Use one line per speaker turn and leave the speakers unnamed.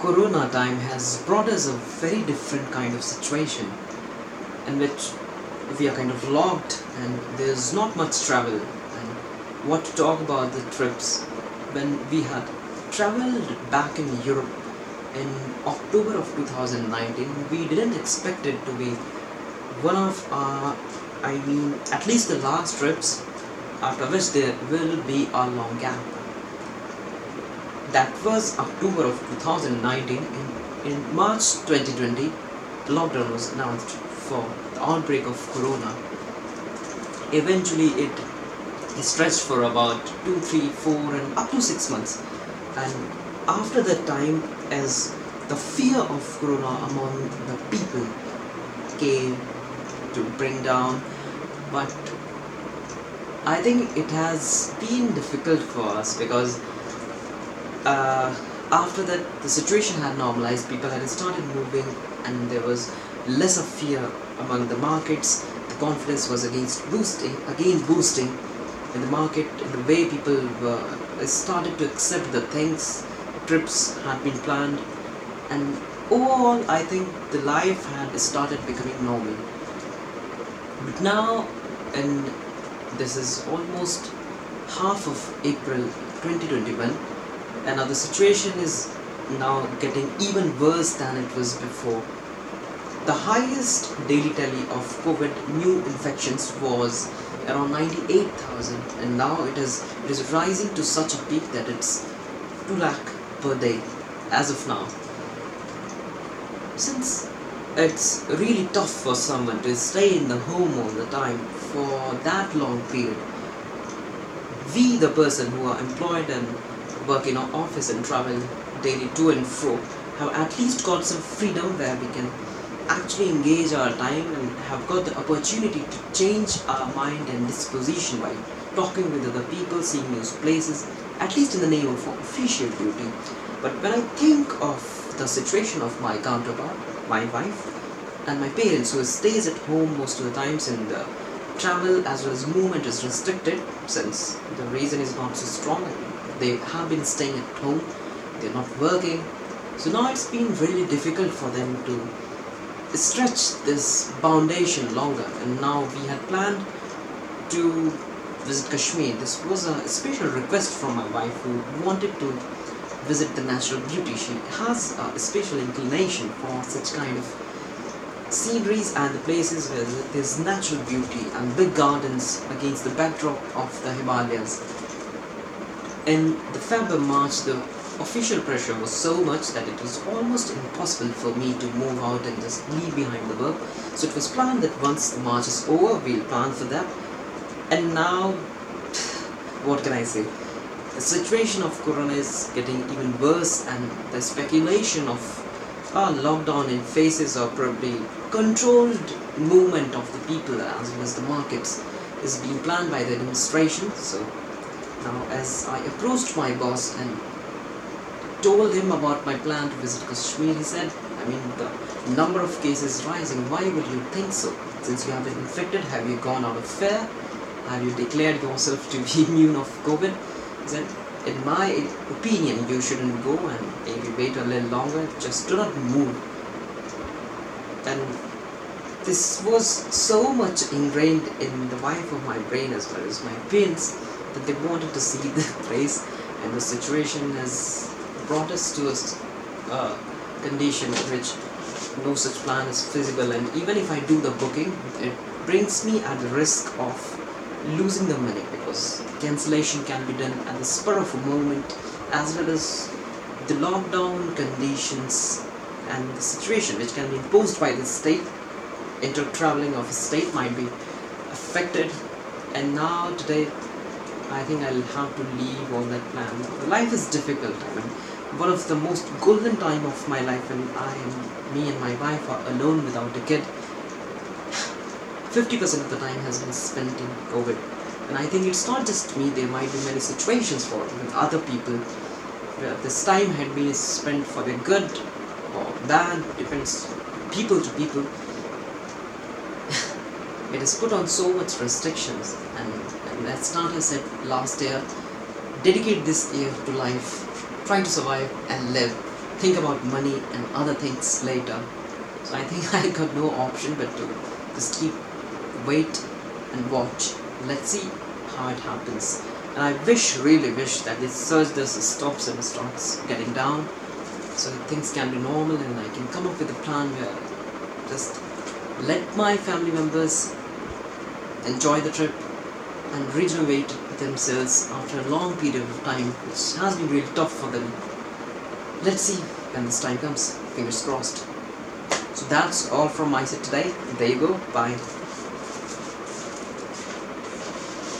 Corona time has brought us a very different kind of situation in which we are kind of locked and there's not much travel. And what to talk about the trips when we had traveled back in Europe in October of 2019, we didn't expect it to be one of our, at least the last trips, after which there will be a long gap. That was October of 2019. In March 2020, lockdown was announced for the outbreak of corona. Eventually, it stretched for about 2, 3, 4, and up to 6 months. And after that time, as the fear of corona among the people came to bring down, but I think it has been difficult for us because after that the situation had normalized, people had started moving, and there was less of fear among the markets. The confidence was again boosting in the market, in the way people were started to accept the things. Trips had been planned, and overall I think the life had started becoming normal. But now, and this is almost half of April 2021, and now the situation is now getting even worse than it was before. The highest daily tally of COVID new infections was around 98,000, and now it is rising to such a peak that it's 2 lakh per day as of now. Since it's really tough for someone to stay in the home all the time for that long period, we, the person who are employed and work in our office and travel daily to and fro, have at least got some freedom where we can actually engage our time and have got the opportunity to change our mind and disposition by talking with other people, seeing new places, at least in the name of official duty. But when I think of the situation of my counterpart, my wife, and my parents who stays at home most of the times, and the travel as well as movement is restricted since the reason is not so strong, they have been staying at home, they're not working, so now it's been really difficult for them to stretch this foundation longer. And now we had planned to visit Kashmir. This was a special request from my wife, who wanted to visit the natural beauty. She has a special inclination for such kind of sceneries and the places where there's natural beauty and big gardens against the backdrop of the Himalayas. In the February March, the official pressure was so much that it was almost impossible for me to move out and just leave behind the work. So it was planned that once the March is over, we'll plan for that. And now, what can I say? The situation of corona is getting even worse, and the speculation of lockdown in phases or probably controlled movement of the people as well as the markets is being planned by the administration. So now, as I approached my boss and told him about my plan to visit Kashmir, he said, the number of cases rising, why would you think so? Since you have been infected, have you gone out of fear? Have you declared yourself to be immune of COVID? He said, in my opinion, you shouldn't go and maybe wait a little longer, just do not move. And this was so much ingrained in the wife of my brain as well as my parents, that they wanted to see the place, and the situation has brought us to a condition in which no such plan is feasible. And even if I do the booking, it brings me at the risk of losing the money, because cancellation can be done at the spur of a moment, as well as the lockdown conditions and the situation which can be imposed by the state. Inter-traveling of a state might be affected, and now today I think I'll have to leave all that plan. Life is difficult. One of the most golden time of my life, and me and my wife are alone without a kid. 50% of the time has been spent in COVID. And I think it's not just me, there might be many situations for even other people where this time had been spent for the good or bad, depends people to people. It has put on so much restrictions, and as Nata said last year, dedicate this year to life, trying to survive and live. think about money and other things later. So I think I got no option but to just wait and watch. Let's see how it happens. And I really wish that this surge just stops and starts getting down, so that things can be normal and I can come up with a plan where just let my family members enjoy the trip and rejuvenate themselves after a long period of time which has been really tough for them. Let's see when this time comes. Fingers crossed. So that's all from my side today. There you go. Bye.